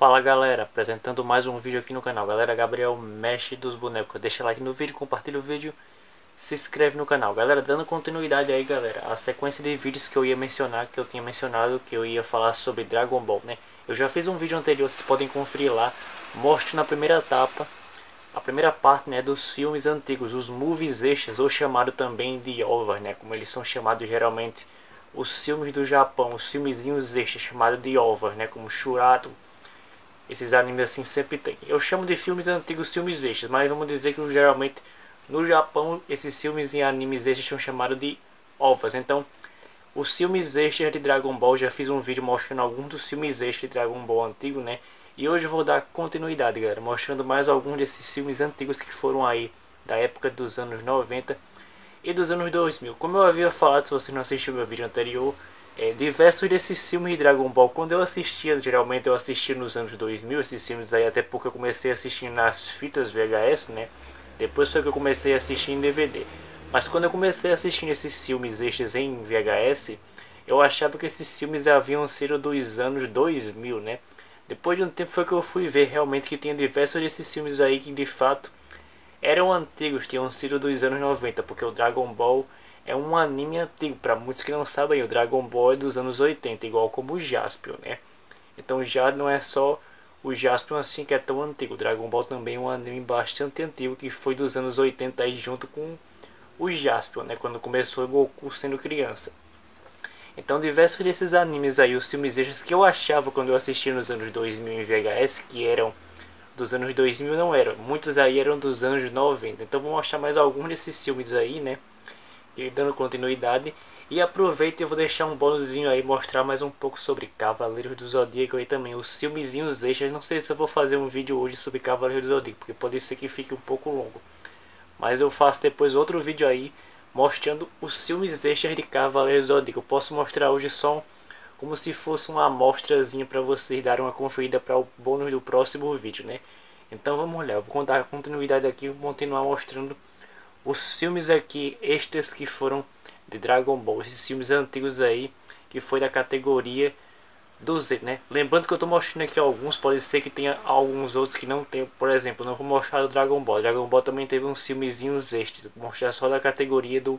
Fala galera, apresentando mais um vídeo aqui no canal. Galera, Gabriel Mexe dos Bonecos. Deixa like no vídeo, compartilha o vídeo, se inscreve no canal. Galera, dando continuidade aí galera, a sequência de vídeos que eu ia mencionar, que eu tinha mencionado, que eu ia falar sobre Dragon Ball, né? Eu já fiz um vídeo anterior, vocês podem conferir lá, mostrando a primeira etapa, a primeira parte, né, dos filmes antigos, os movies extras, ou chamado também de OVAs, né, como eles são chamados geralmente, os filmes do Japão, os filmezinhos extras, chamados de OVAs, né, como Shurato. Esses animes assim sempre tem. Eu chamo de filmes antigos filmes extras, mas vamos dizer que geralmente no Japão esses filmes e animes extras são chamados de OVAs. Então, os filmes extras de Dragon Ball, já fiz um vídeo mostrando alguns dos filmes extras de Dragon Ball antigo, né? E hoje eu vou dar continuidade, galera, mostrando mais alguns desses filmes antigos que foram aí da época dos anos 90 e dos anos 2000. Como eu havia falado, se você não assistiu meu vídeo anterior, diversos desses filmes de Dragon Ball, quando eu assistia, geralmente eu assistia nos anos 2000, esses filmes aí, até porque eu comecei a assistir nas fitas VHS, né? Depois foi que eu comecei a assistir em DVD. Mas quando eu comecei a assistir esses filmes extras em VHS, eu achava que esses filmes haviam sido dos anos 2000, né? Depois de um tempo foi que eu fui ver realmente que tinha diversos desses filmes aí que de fato eram antigos, tinham sido dos anos 90, porque o Dragon Ball é um anime antigo. Para muitos que não sabem, o Dragon Ball é dos anos 80, igual como o Jaspion, né? Então já não é só o Jaspion assim que é tão antigo. O Dragon Ball também é um anime bastante antigo, que foi dos anos 80 aí, junto com o Jaspion, né? Quando começou o Goku sendo criança. Então diversos desses animes aí, os filmes extras que eu achava quando eu assistia nos anos 2000 em VHS, que eram dos anos 2000, não eram. Muitos aí eram dos anos 90. Então vou mostrar mais alguns desses filmes aí, né? E dando continuidade. E aproveita e eu vou deixar um bônusinho aí, mostrar mais um pouco sobre Cavaleiros do Zodíaco e também os filmezinhos extras. Não sei se eu vou fazer um vídeo hoje sobre Cavaleiros do Zodíaco, porque pode ser que fique um pouco longo. Mas eu faço depois outro vídeo aí, mostrando os filmes extras de Cavaleiros do Zodíaco. Eu posso mostrar hoje só como se fosse uma amostrazinha para vocês darem uma conferida para o bônus do próximo vídeo, né? Então vamos lá, eu vou contar a continuidade aqui, vou continuar mostrando os filmes aqui extras que foram de Dragon Ball, esses filmes antigos aí, que foi da categoria do Z, né? Lembrando que eu tô mostrando aqui alguns, pode ser que tenha alguns outros que não tem, por exemplo, não vou mostrar o Dragon Ball. Dragon Ball também teve uns filmezinhos extras, vou mostrar só da categoria do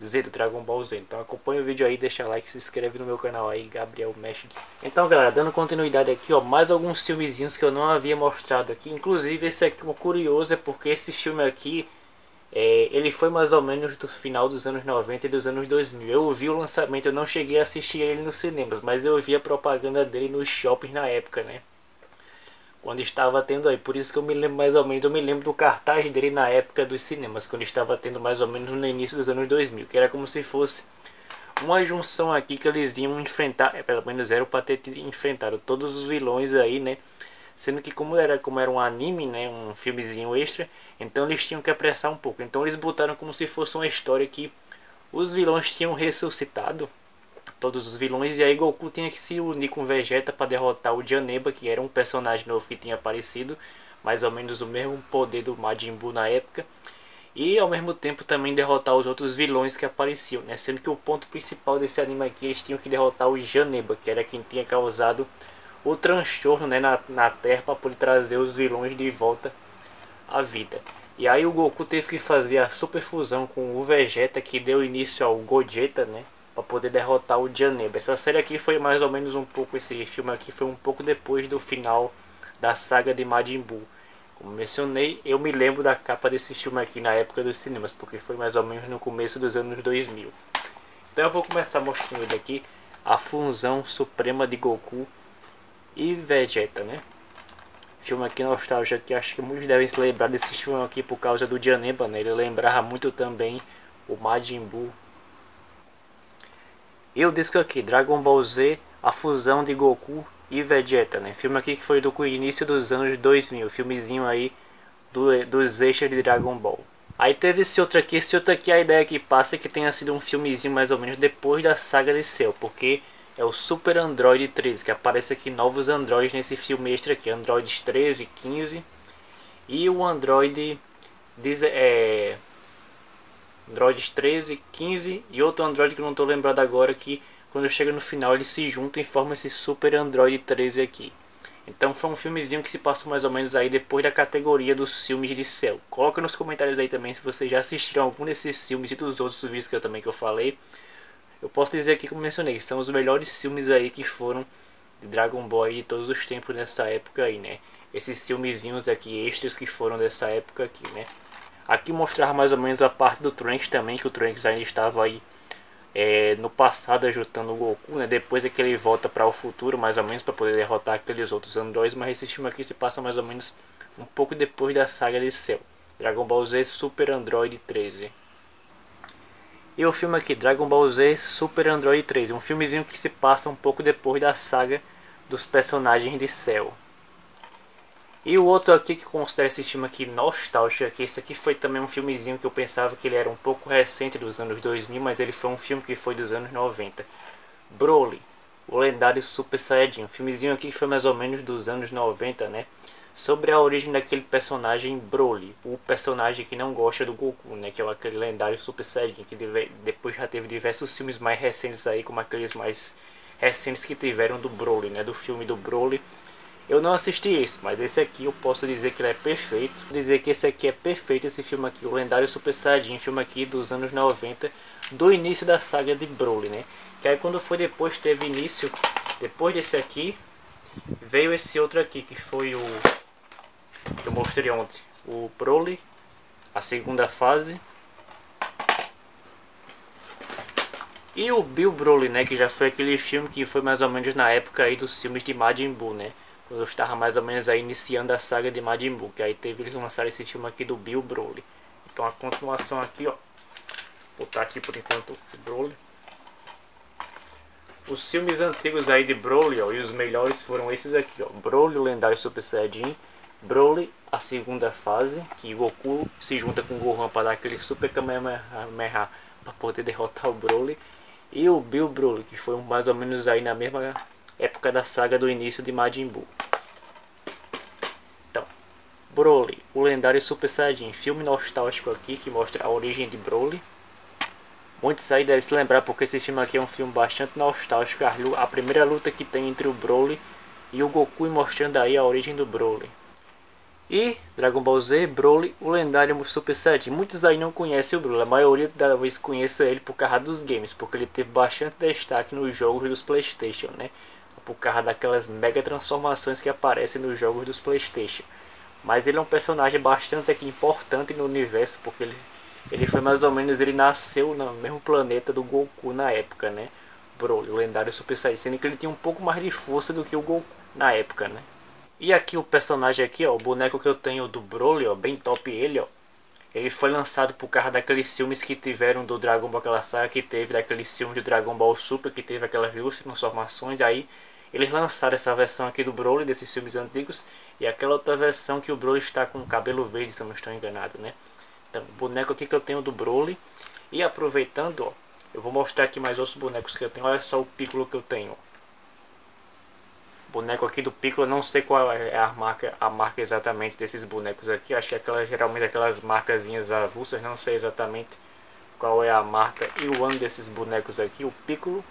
Z, do Dragon Ball Z. Então acompanha o vídeo aí, deixa like, se inscreve no meu canal aí, Gabriel Mexe. Então galera, dando continuidade aqui, ó, mais alguns filmezinhos que eu não havia mostrado aqui. Inclusive esse aqui, o curioso é porque esse filme aqui, ele foi mais ou menos do final dos anos 90 e dos anos 2000. Eu vi o lançamento, eu não cheguei a assistir ele nos cinemas, mas eu vi a propaganda dele nos shoppings na época, né? Quando estava tendo aí, por isso que eu me lembro mais ou menos, eu me lembro do cartaz dele na época dos cinemas, quando estava tendo mais ou menos no início dos anos 2000, que era como se fosse uma junção aqui que eles iam enfrentar, pelo menos era para ter enfrentado todos os vilões aí, né? Sendo que como era um anime, né, um filmezinho extra, então eles tinham que apressar um pouco. Então eles botaram como se fosse uma história que os vilões tinham ressuscitado, todos os vilões, e aí Goku tinha que se unir com Vegeta para derrotar o Janemba, que era um personagem novo que tinha aparecido, mais ou menos o mesmo poder do Majin Buu na época, e ao mesmo tempo também derrotar os outros vilões que apareciam, né? Sendo que o ponto principal desse anime aqui, eles tinham que derrotar o Janemba, que era quem tinha causado o transtorno, né, na Terra, para poder trazer os vilões de volta à vida. E aí o Goku teve que fazer a super fusão com o Vegeta, que deu início ao Gogeta, né, para poder derrotar o Janemba. Essa série aqui foi mais ou menos um pouco, esse filme aqui foi um pouco depois do final da saga de Majin Buu. Como mencionei, eu me lembro da capa desse filme aqui na época dos cinemas, porque foi mais ou menos no começo dos anos 2000. Então eu vou começar mostrando aqui a fusão suprema de Goku e Vegeta, né? Filme aqui nostálgico, que acho que muitos devem se lembrar desse filme aqui por causa do Janemba, né? Ele lembrava muito também o Majin Buu. E o disco aqui, Dragon Ball Z, a fusão de Goku e Vegeta, né? Filme aqui que foi do início dos anos 2000, filmezinho aí dos extras de Dragon Ball. Aí teve esse outro aqui a ideia que passa é que tenha sido um filmezinho mais ou menos depois da saga de Cell, porque é o Super Android 13, que aparece aqui novos androids nesse filme extra aqui, Androids 13, 15 e o Android Androids 13, 15 e outro Android que eu não estou lembrado agora, que quando chega no final ele se junta e forma esse Super Android 13 aqui. Então foi um filmezinho que se passou mais ou menos aí depois da categoria dos filmes de Cell. Coloca nos comentários aí também se vocês já assistiram algum desses filmes e dos outros vídeos que eu falei. Eu posso dizer aqui, como mencionei, são os melhores filmes aí que foram de Dragon Ball de todos os tempos nessa época aí, né? Esses filmezinhos aqui extras que foram dessa época aqui, né? Aqui mostrava mais ou menos a parte do Trunks também, que o Trunks ainda estava aí no passado ajudando o Goku, né? Depois é que ele volta para o futuro, mais ou menos, para poder derrotar aqueles outros androides. Mas esse filme aqui se passa mais ou menos um pouco depois da saga de Cell, Dragon Ball Z Super Android 13. E o filme aqui, Dragon Ball Z Super Android 13, um filmezinho que se passa um pouco depois da saga dos personagens de Cell. E o outro aqui que considera esse filme aqui nostálgico, que esse aqui foi também um filmezinho que eu pensava que ele era um pouco recente dos anos 2000, mas ele foi um filme que foi dos anos 90. Broly, o lendário Super Saiyajin, um filmezinho aqui que foi mais ou menos dos anos 90, né? Sobre a origem daquele personagem Broly, o personagem que não gosta do Goku, né? Que é aquele lendário Super Saiyajin, que depois já teve diversos filmes mais recentes aí, como aqueles mais recentes que tiveram do Broly, né? Do filme do Broly. Eu não assisti esse, mas esse aqui eu posso dizer que ele é perfeito. Vou dizer que esse aqui é perfeito, esse filme aqui, o lendário Super Saiyajin, filme aqui dos anos 90, do início da saga de Broly, né? Que aí quando foi depois, teve início, depois desse aqui, veio esse outro aqui, que foi o que eu mostrei ontem, o Broly, a segunda fase. E o Bill Broly, né, que já foi aquele filme que foi mais ou menos na época aí dos filmes de Majin Buu, né? Quando eu estava mais ou menos aí iniciando a saga de Majin Buu, que aí teve eles lançaram esse filme aqui do Bill Broly. Então a continuação aqui, ó. Vou botar aqui por enquanto o Broly. Os filmes antigos aí de Broly, ó, e os melhores foram esses aqui, ó. Broly, o lendário Super Saiyajin. Broly, a segunda fase, que Goku se junta com Gohan para dar aquele Super Kamehameha para poder derrotar o Broly. E o Bill Broly, que foi mais ou menos aí na mesma época da saga do início de Majin Buu. Então, Broly, o lendário Super Saiyajin, filme nostálgico aqui que mostra a origem de Broly. Muitos aí devem se lembrar porque esse filme aqui é um filme bastante nostálgico. A primeira luta que tem entre o Broly e o Goku, mostrando aí a origem do Broly. E Dragon Ball Z, Broly, o lendário Super Saiyajin. Muitos aí não conhecem o Broly, a maioria da vez conhece ele por causa dos games, porque ele teve bastante destaque nos jogos dos PlayStation, né? Por causa daquelas mega transformações que aparecem nos jogos dos PlayStation. Mas ele é um personagem bastante aqui importante no universo, porque ele foi mais ou menos, ele nasceu no mesmo planeta do Goku na época, né? Broly, o lendário Super Saiyajin, sendo que ele tinha um pouco mais de força do que o Goku na época, né? E aqui o personagem aqui, ó, o boneco que eu tenho do Broly, ó, bem top ele, ó. Ele foi lançado por causa daqueles filmes que tiveram do Dragon Ball, aquela saga que teve daqueles filmes do Dragon Ball Super, que teve aquelas duas transformações. Aí eles lançaram essa versão aqui do Broly, desses filmes antigos, e aquela outra versão que o Broly está com cabelo verde, se eu não estou enganado, né? Então, o boneco aqui que eu tenho do Broly. E aproveitando, ó, eu vou mostrar aqui mais outros bonecos que eu tenho. Olha só o Piccolo que eu tenho, ó. Boneco aqui do Piccolo, não sei qual é a marca exatamente desses bonecos aqui. Acho que geralmente aquelas marcazinhas avulsas, não sei exatamente qual é a marca e o ano desses bonecos aqui. O Piccolo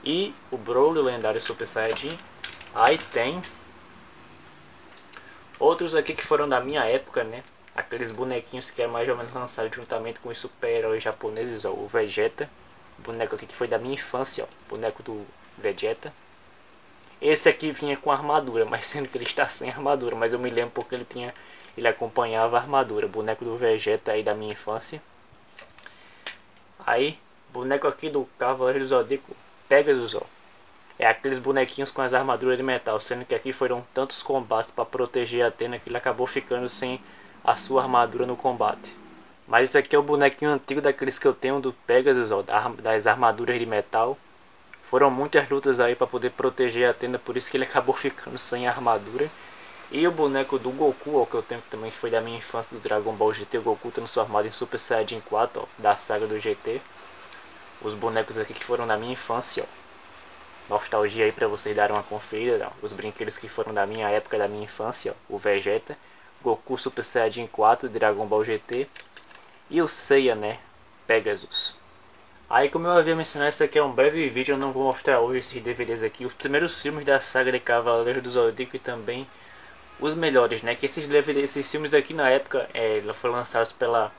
e o Broly, o lendário Super Saiyajin. Aí tem outros aqui que foram da minha época, né? Aqueles bonequinhos que é mais ou menos lançado juntamente com os super-heróis japoneses, ó. O Vegeta, boneco aqui que foi da minha infância, ó. Boneco do Vegeta. Esse aqui vinha com armadura, mas sendo que ele está sem armadura, mas eu me lembro porque ele acompanhava a armadura. Boneco do Vegeta aí da minha infância. Aí, boneco aqui do Cavaleiro do Zodíaco, Pegasus, ó. É aqueles bonequinhos com as armaduras de metal, sendo que aqui foram tantos combates para proteger a Athena que ele acabou ficando sem a sua armadura no combate. Mas esse aqui é o bonequinho antigo daqueles que eu tenho do Pegasus, ó, das armaduras de metal. Foram muitas lutas aí para poder proteger a Athena, por isso que ele acabou ficando sem armadura. E o boneco do Goku, ó, que eu tenho também, que foi da minha infância do Dragon Ball GT, o Goku transformado em Super Saiyajin 4, ó, da saga do GT. Os bonecos aqui que foram da minha infância, ó. Nostalgia aí para vocês darem uma conferida, ó. Os brinquedos que foram da minha época, da minha infância, ó. O Vegeta, Goku Super Saiyajin 4, Dragon Ball GT. E o Seiya, né, Pegasus. Aí, como eu havia mencionado, esse aqui é um breve vídeo, eu não vou mostrar hoje esses DVDs aqui, os primeiros filmes da saga de Cavaleiros do Zodíaco e também os melhores, né? Que esses DVDs, esses filmes aqui na época, foram lançados pela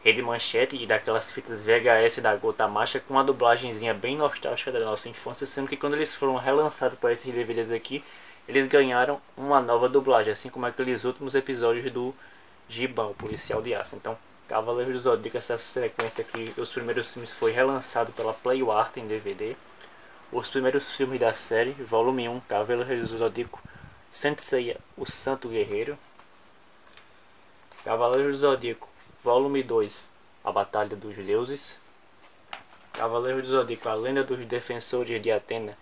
Rede Manchete e daquelas fitas VHS da Gota Marcha com uma dublagenzinha bem nostálgica da nossa infância, sendo que quando eles foram relançados para esses DVDs aqui, eles ganharam uma nova dublagem, assim como aqueles últimos episódios do Giban, o Policial de Aço. Então, Cavaleiros do Zodíaco, essa sequência aqui, os primeiros filmes foi relançado pela Playart em DVD. Os primeiros filmes da série, volume 1, Cavaleiros do Zodíaco, Senseiya, o Santo Guerreiro. Cavaleiros do Zodíaco, volume 2, A Batalha dos Deuses. Cavaleiros do Zodíaco, A Lenda dos Defensores de Atena,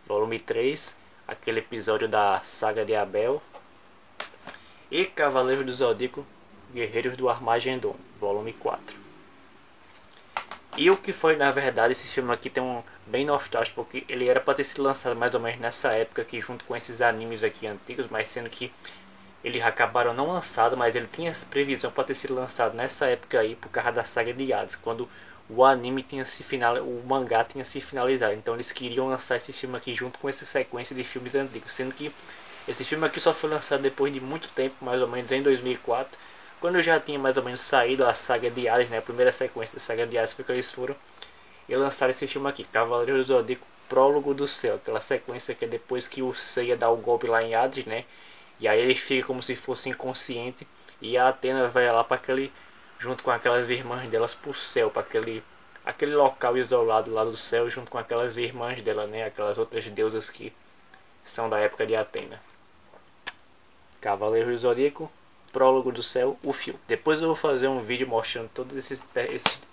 volume 3, aquele episódio da saga de Abel. E Cavaleiros do Zodíaco, Guerreiros do Armagedon, volume 4. E o que foi, na verdade, esse filme aqui tem um bem nostálgico, porque ele era para ter sido lançado mais ou menos nessa época aqui, junto com esses animes aqui antigos, mas sendo que eles acabaram não lançado, mas ele tinha previsão para ter sido lançado nessa época aí, por causa da saga de Hades, quando o anime tinha se o mangá tinha se finalizado. Então eles queriam lançar esse filme aqui junto com essa sequência de filmes antigos, sendo que esse filme aqui só foi lançado depois de muito tempo, mais ou menos em 2004, quando já tinha mais ou menos saído a saga de Hades, né? A primeira sequência da saga de Hades foi que eles foram e lançaram esse filme aqui, Cavaleiros do Zodíaco, Prólogo do Céu, aquela sequência que é depois que o Seiya dá o golpe lá em Hades, né? E aí ele fica como se fosse inconsciente e a Atena vai lá para aquele, junto com aquelas irmãs delas, pro céu, para aquele local isolado lá do céu, junto com aquelas irmãs dela, né? Aquelas outras deusas que são da época de Atena. Cavaleiros do Zodíaco, Prólogo do Céu, o filme. Depois eu vou fazer um vídeo mostrando todos esses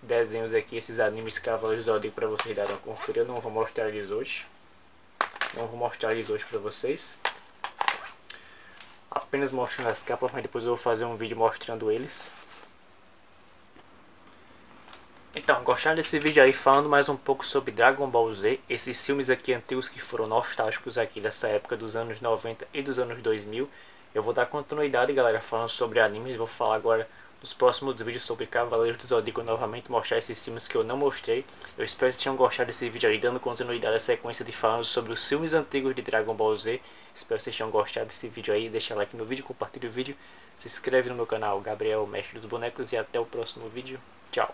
desenhos aqui, esses animes Cavaleiros do Zodíaco para vocês darem uma conferida. Eu não vou mostrar eles hoje. Não vou mostrar eles hoje para vocês. Apenas mostrando as capas, mas depois eu vou fazer um vídeo mostrando eles. Então, gostaram desse vídeo aí falando mais um pouco sobre Dragon Ball Z, esses filmes aqui antigos que foram nostálgicos aqui dessa época dos anos 90 e dos anos 2000. Eu vou dar continuidade, galera, falando sobre animes. Vou falar agora nos próximos vídeos sobre Cavaleiros do Zodíaco, novamente mostrar esses filmes que eu não mostrei. Eu espero que vocês tenham gostado desse vídeo aí, dando continuidade à sequência de falando sobre os filmes antigos de Dragon Ball Z. Espero que vocês tenham gostado desse vídeo aí. Deixa like no vídeo, compartilha o vídeo, se inscreve no meu canal Gabriel, Mestre dos Bonecos, e até o próximo vídeo. Tchau!